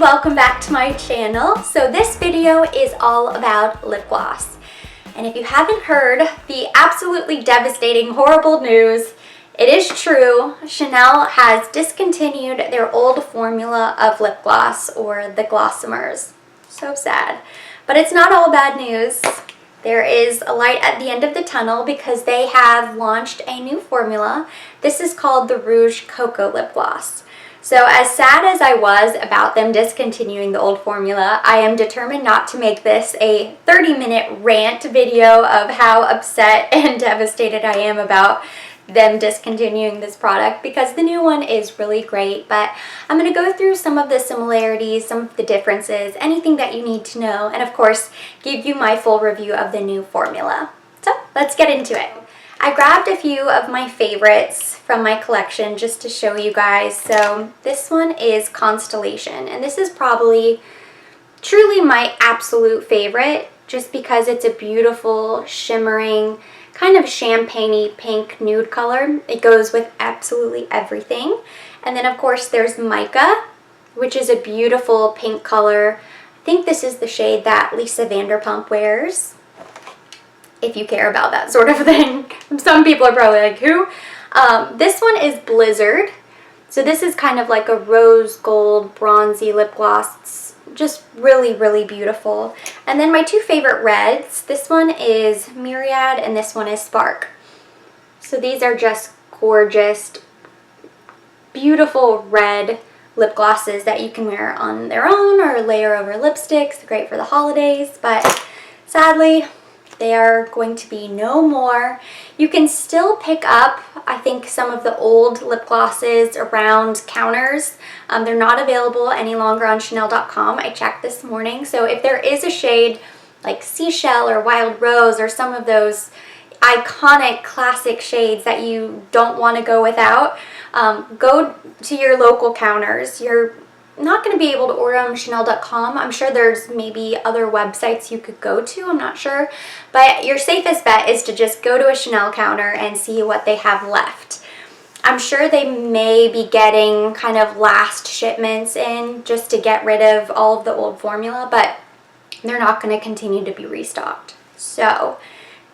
welcome back to my channel. So this video is all about lip gloss. And if you haven't heard the absolutely devastating, horrible news, it is true. Chanel has discontinued their old formula of lip gloss, or the Glossimers. So sad. But it's not all bad news. There is a light at the end of the tunnel because they have launched a new formula. This is called the Rouge Coco lip gloss. So as sad as I was about them discontinuing the old formula, I am determined not to make this a 30-minute rant video of how upset and devastated I am about them discontinuing this product, because the new one is really great. But I'm going to go through some of the similarities, some of the differences, anything that you need to know, and of course give you my full review of the new formula. So let's get into it. I grabbed a few of my favorites from my collection just to show you guys. So this one is Constellation, and this is probably truly my absolute favorite just because it's a beautiful shimmering kind of champagne-y pink nude color. It goes with absolutely everything. And then of course there's Mica, which is a beautiful pink color. I think this is the shade that Lisa Vanderpump wears, if you care about that sort of thing. Some people are probably like, who? This one is Blizzard. So this is kind of like a rose gold bronzy lip gloss. It's just really, really beautiful. And then my two favorite reds, this one is Myriad and this one is Spark. So these are just gorgeous, beautiful red lip glosses that you can wear on their own or layer over lipsticks. Great for the holidays, but sadly they are going to be no more. You can still pick up, I think, some of the old lip glosses around counters. They're not available any longer on Chanel.com. I checked this morning. So if there is a shade like Seashell or Wild Rose or some of those iconic classic shades that you don't want to go without, go to your local counters. You're not going to be able to order on Chanel.com. I'm sure there's maybe other websites you could go to. I'm not sure. But your safest bet is to just go to a Chanel counter and see what they have left. I'm sure they may be getting kind of last shipments in just to get rid of all of the old formula, but they're not going to continue to be restocked. So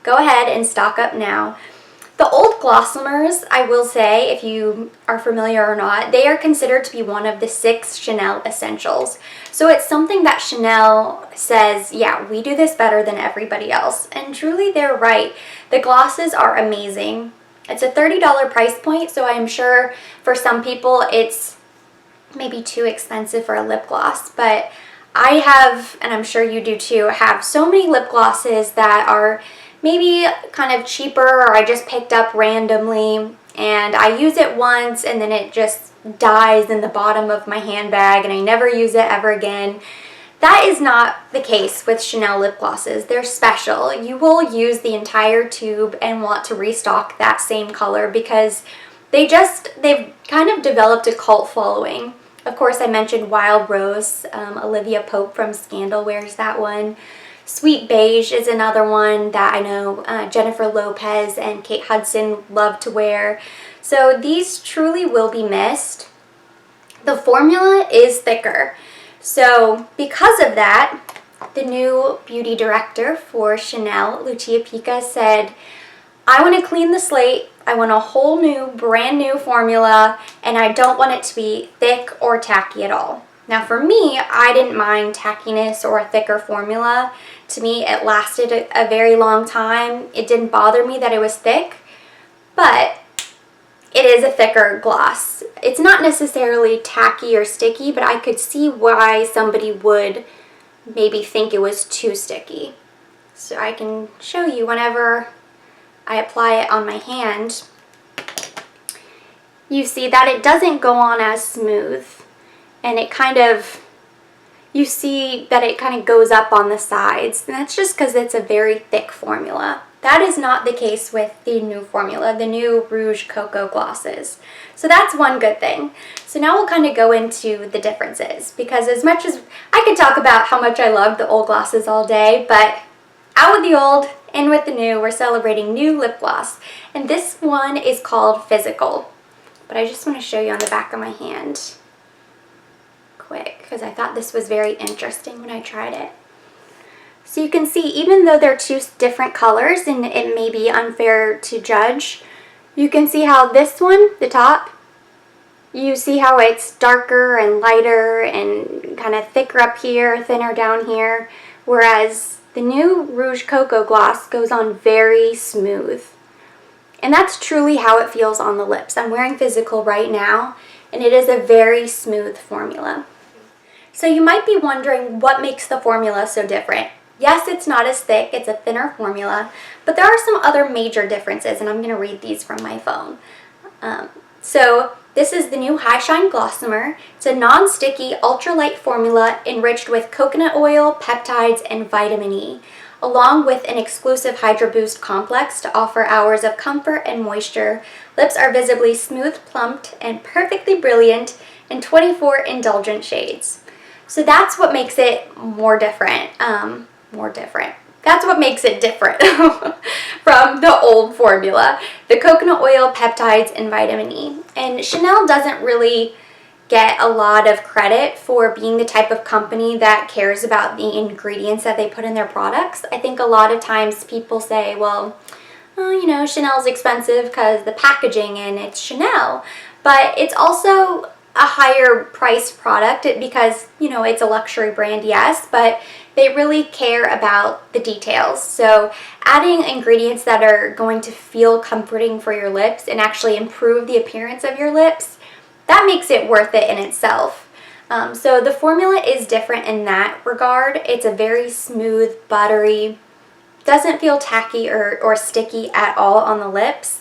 go ahead and stock up now. The old Glossimers, I will say, if you are familiar or not, they are considered to be one of the 6 Chanel essentials. So it's something that Chanel says, yeah, we do this better than everybody else. And truly, they're right. The glosses are amazing. It's a $30 price point, so I'm sure for some people it's maybe too expensive for a lip gloss. But I have, and I'm sure you do too, have so many lip glosses that are maybe kind of cheaper, or I just picked up randomly and I use it once and then it just dies in the bottom of my handbag and I never use it ever again. That is not the case with Chanel lip glosses. They're special. You will use the entire tube and want to restock that same color because they've kind of developed a cult following. Of course, I mentioned Wild Rose. Olivia Pope from Scandal wears that one. Sweet Beige is another one that I know Jennifer Lopez and Kate Hudson love to wear. So these truly will be missed. The formula is thicker. So because of that, the new beauty director for Chanel, Lucia Pica, said, I want to clean the slate. I want a whole new, brand new formula, and I don't want it to be thick or tacky at all. Now for me, I didn't mind tackiness or a thicker formula. To me, it lasted a very long time. It didn't bother me that it was thick, but it is a thicker gloss. It's not necessarily tacky or sticky, but I could see why somebody would maybe think it was too sticky. So I can show you whenever I apply it on my hand. You see that it doesn't go on as smooth. And it kind of, you see that it kind of goes up on the sides. And that's just because it's a very thick formula. That is not the case with the new formula, the new Rouge Coco glosses. So that's one good thing. So now we'll kind of go into the differences, because as much as I could talk about how much I love the old glosses all day, but out with the old, in with the new, we're celebrating new lip gloss. And this one is called Physical. But I just want to show you on the back of my hand. quick because I thought this was very interesting when I tried it. So you can see, even though they're two different colors and it may be unfair to judge, you can see how this one, the top, you see how it's darker and lighter and kind of thicker up here, thinner down here, whereas the new Rouge Coco gloss goes on very smooth. And that's truly how it feels on the lips. I'm wearing physical right now, and it is a very smooth formula. So you might be wondering what makes the formula so different. Yes, it's not as thick, it's a thinner formula, but there are some other major differences, and I'm going to read these from my phone. So this is the new High Shine Glossimer. It's a non-sticky, ultralight formula enriched with coconut oil, peptides, and vitamin E, along with an exclusive Hydro Boost complex to offer hours of comfort and moisture. Lips are visibly smooth, plumped, and perfectly brilliant in 24 indulgent shades. So that's what makes it more different. That's what makes it different from the old formula. The coconut oil, peptides, and vitamin E. And Chanel doesn't really get a lot of credit for being the type of company that cares about the ingredients that they put in their products. I think a lot of times people say, well, you know, Chanel's expensive because the packaging and it's Chanel. But it's also a higher priced product because, you know, it's a luxury brand, yes, but they really care about the details. So adding ingredients that are going to feel comforting for your lips and actually improve the appearance of your lips, that makes it worth it in itself. So the formula is different in that regard. It's a very smooth, buttery, doesn't feel tacky or sticky at all on the lips.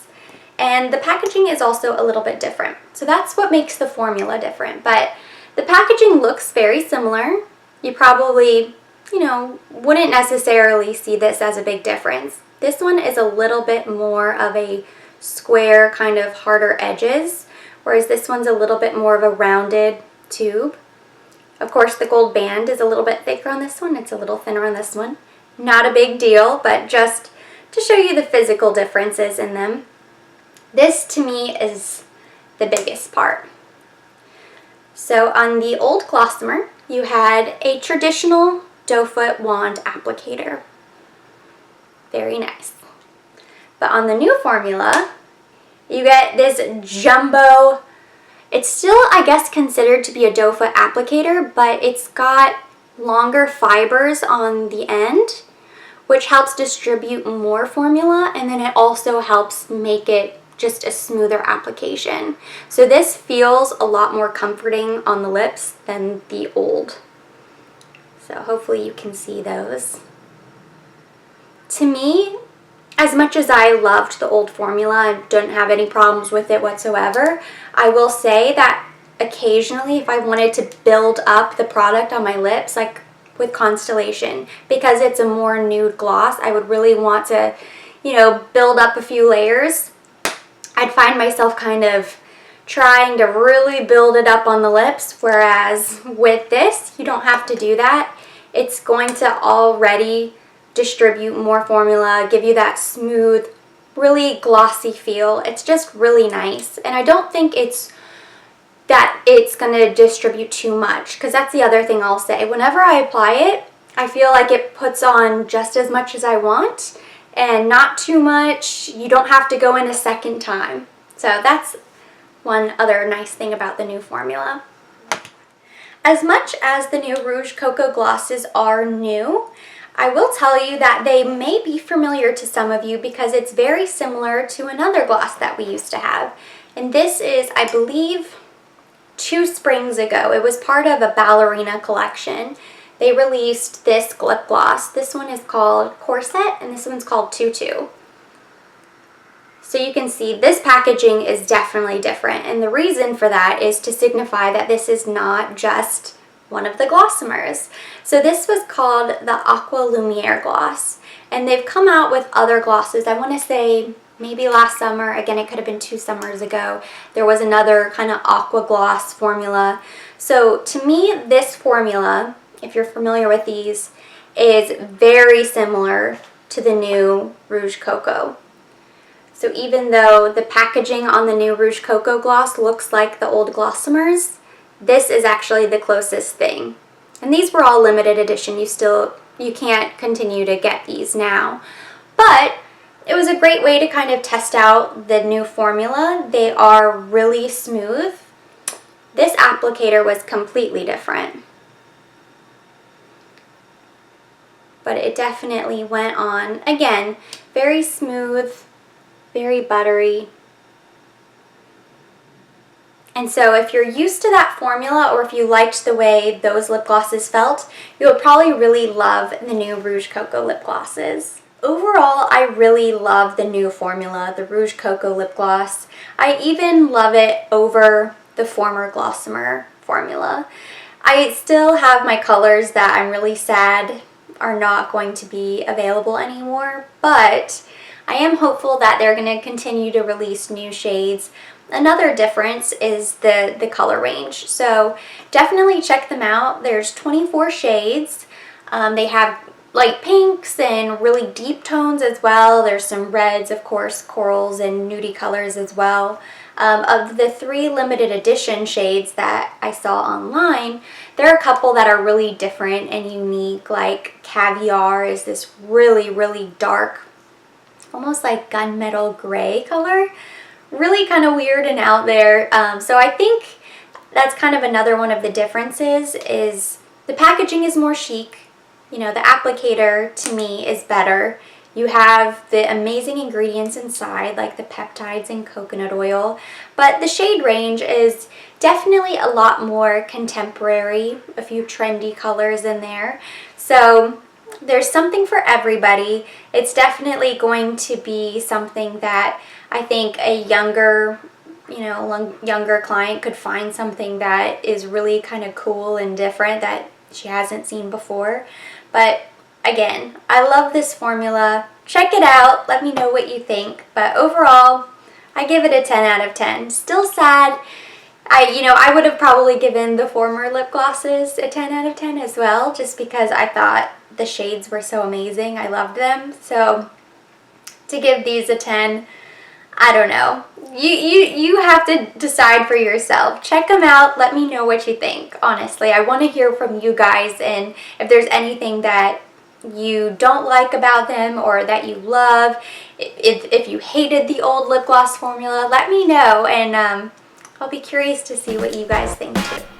And the packaging is also a little bit different. So that's what makes the formula different. But the packaging looks very similar. You probably, you know, wouldn't necessarily see this as a big difference. This one is a little bit more of a square, kind of harder edges, whereas this one's a little bit more of a rounded tube. Of course, the gold band is a little bit thicker on this one. It's a little thinner on this one. Not a big deal, but just to show you the physical differences in them. This, to me, is the biggest part. So on the old Glossimer, you had a traditional doe foot wand applicator. Very nice. But on the new formula, you get this jumbo, it's still, I guess, considered to be a doe foot applicator, but it's got longer fibers on the end, which helps distribute more formula, and then it also helps make it just a smoother application. So this feels a lot more comforting on the lips than the old. So hopefully you can see those. To me, as much as I loved the old formula and didn't have any problems with it whatsoever, I will say that occasionally if I wanted to build up the product on my lips, like with Constellation, because it's a more nude gloss, I would really want to, you know, build up a few layers. I'd find myself kind of trying to really build it up on the lips, whereas with this, you don't have to do that. It's going to already distribute more formula, give you that smooth, really glossy feel. It's just really nice, and I don't think it's going to distribute too much, because that's the other thing I'll say. Whenever I apply it, I feel like it puts on just as much as I want, and not too much. You don't have to go in a second time. So that's one other nice thing about the new formula. As much as the new Rouge Coco glosses are new, I will tell you that they may be familiar to some of you because it's very similar to another gloss that we used to have. And this is, I believe, 2 springs ago. It was part of a ballerina collection. They released this lip gloss. This one is called Corset, and this one's called Tutu. So you can see this packaging is definitely different, and the reason for that is to signify that this is not just one of the Glossimers. So this was called the Aqua Lumiere gloss, and they've come out with other glosses. I want to say maybe last summer, again it could have been 2 summers ago, there was another kind of aqua gloss formula. So to me, this formula, if you're familiar with these, is very similar to the new Rouge Coco. So even though the packaging on the new Rouge Coco gloss looks like the old Glossimers, this is actually the closest thing. And these were all limited edition. You can't continue to get these now. But it was a great way to kind of test out the new formula. They are really smooth. This applicator was completely different. But it definitely went on. Again, very smooth, very buttery. And so if you're used to that formula, or if you liked the way those lip glosses felt, you would probably really love the new Rouge Coco lip glosses. Overall, I really love the new formula, the Rouge Coco lip gloss. I even love it over the former Glossimer formula. I still have my colors that I'm really sad are not going to be available anymore, but I am hopeful that they're going to continue to release new shades. Another difference is the color range, so definitely check them out. There's 24 shades. They have light pinks and really deep tones as well. There's some reds, of course, corals and nudie colors as well. Of the 3 limited edition shades that I saw online, there are a couple that are really different and unique, like Caviar is this really, really dark, almost like gunmetal gray color. Really kind of weird and out there. So I think that's kind of another one of the differences is the packaging is more chic. You know, the applicator to me is better. You have the amazing ingredients inside, like the peptides and coconut oil, but the shade range is definitely a lot more contemporary, a few trendy colors in there. So there's something for everybody. It's definitely going to be something that I think a younger client could find something that is really kind of cool and different that she hasn't seen before. But again, I love this formula. Check it out. Let me know what you think. But overall, I give it a 10 out of 10. Still sad. I would have probably given the former lip glosses a 10 out of 10 as well, just because I thought the shades were so amazing. I loved them. So to give these a 10, I don't know. You have to decide for yourself. Check them out. Let me know what you think. Honestly, I want to hear from you guys, and if there's anything that you don't like about them or that you love, if you hated the old lip gloss formula, let me know, and I'll be curious to see what you guys think too.